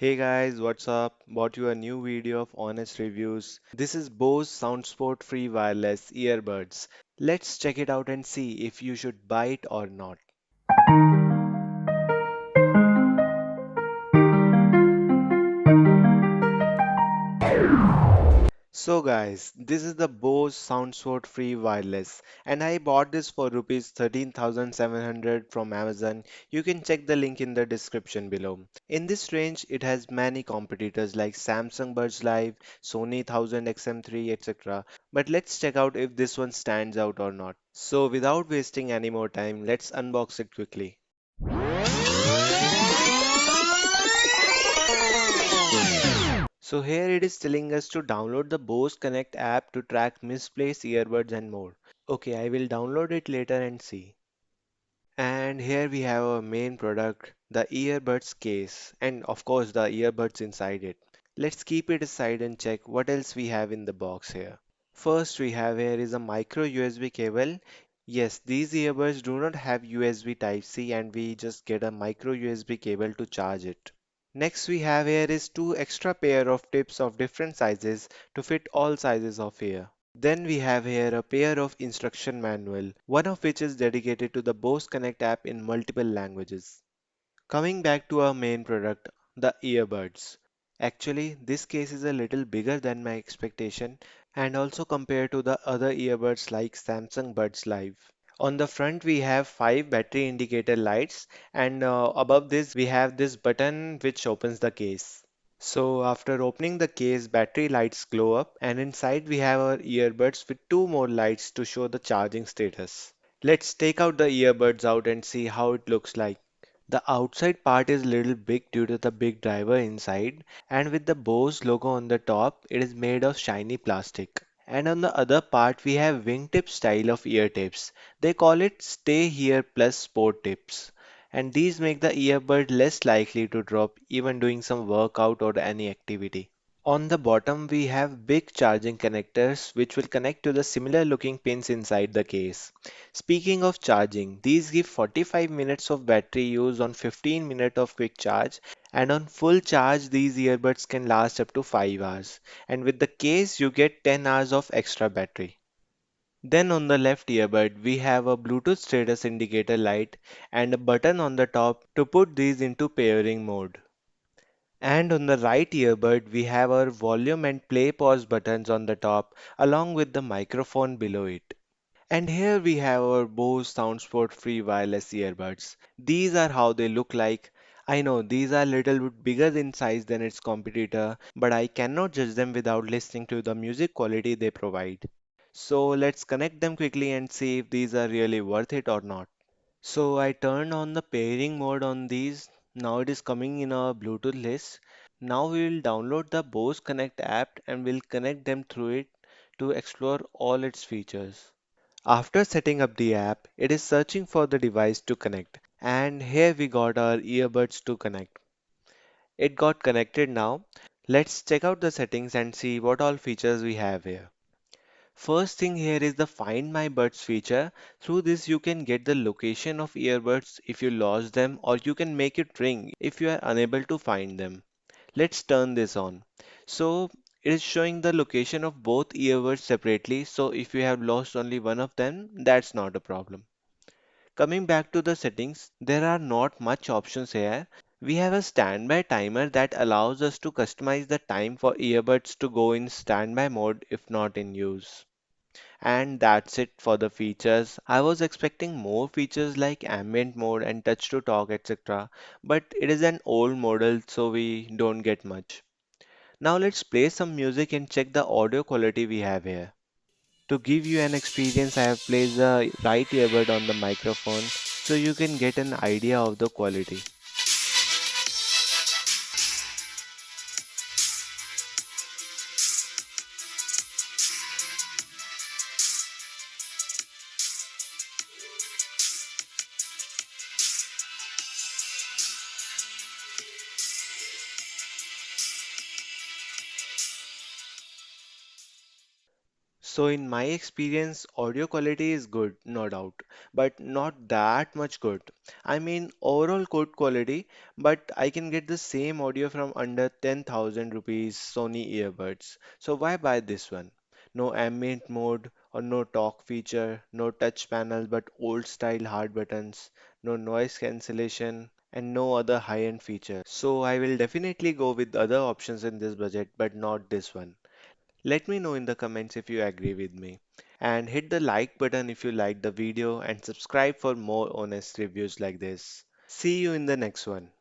Hey guys, what's up? Brought you a new video of honest reviews. This is Bose SoundSport Free Wireless Earbuds. Let's check it out and see if you should buy it or not. So guys, this is the Bose SoundSport Free Wireless and I bought this for rupees 13,700 from Amazon. You can check the link in the description below. In this range, it has many competitors like Samsung Buds Live, Sony 1000 XM3, etc. But let's check out if this one stands out or not. So without wasting any more time, let's unbox it quickly. So here it is telling us to download the Bose Connect app to track misplaced earbuds and more. Okay, I will download it later and see. And here we have our main product, the earbuds case, and of course the earbuds inside it. Let's keep it aside and check what else we have in the box here. First we have here is a micro USB cable. Yes, these earbuds do not have USB Type-C and we just get a micro USB cable to charge it. Next we have here is two extra pair of tips of different sizes to fit all sizes of ear. Then we have here a pair of instruction manual, one of which is dedicated to the Bose Connect app in multiple languages. Coming back to our main product, the earbuds. Actually, this case is a little bigger than my expectation and also compared to the other earbuds like Samsung Buds Live. On the front, we have five battery indicator lights, and above this, we have this button which opens the case. So, after opening the case, battery lights glow up, and inside we have our earbuds with two more lights to show the charging status. Let's take out the earbuds out and see how it looks like. The outside part is little big due to the big driver inside, and with the Bose logo on the top, it is made of shiny plastic. And on the other part, we have wingtip style of ear tips. They call it Stay Here Plus Sport Tips. And these make the earbud less likely to drop even doing some workout or any activity. On the bottom, we have big charging connectors which will connect to the similar looking pins inside the case. Speaking of charging, these give 45 minutes of battery use on 15 minutes of quick charge, and on full charge these earbuds can last up to 5 hours, and with the case you get 10 hours of extra battery. Then on the left earbud we have a Bluetooth status indicator light and a button on the top to put these into pairing mode. And on the right earbud, we have our volume and play pause buttons on the top, along with the microphone below it. And here we have our Bose SoundSport free wireless earbuds. These are how they look like. I know these are a little bit bigger in size than its competitor, but I cannot judge them without listening to the music quality they provide. So let's connect them quickly and see if these are really worth it or not. So I turned on the pairing mode on these. Now it is coming in a Bluetooth list. Now we will download the Bose Connect app and we'll connect them through it to explore all its features. After setting up the app, it is searching for the device to connect. And here we got our earbuds to connect. It got connected now. Let's check out the settings and see what all features we have here. First thing here is the Find My Buds feature. Through this, you can get the location of earbuds if you lost them, or you can make it ring if you are unable to find them. Let's turn this on. So it is showing the location of both earbuds separately. So if you have lost only one of them, that's not a problem. Coming back to the settings, there are not much options here. We have a standby timer that allows us to customize the time for earbuds to go in standby mode if not in use. And that's it for the features. I was expecting more features like ambient mode and touch to talk, etc. But it is an old model, so we don't get much. Now let's play some music and check the audio quality we have here. To give you an experience, I have placed the right earbud on the microphone so you can get an idea of the quality. So in my experience, audio quality is good, no doubt. but not that much good. I mean, overall good quality, but I can get the same audio from under 10,000 rupees Sony earbuds. So why buy this one? No ambient mode or no talk feature, no touch panel but old style hard buttons, no noise cancellation, and no other high-end feature. So I will definitely go with other options in this budget, but not this one. Let me know in the comments if you agree with me. And hit the like button if you like the video and subscribe for more honest reviews like this. See you in the next one.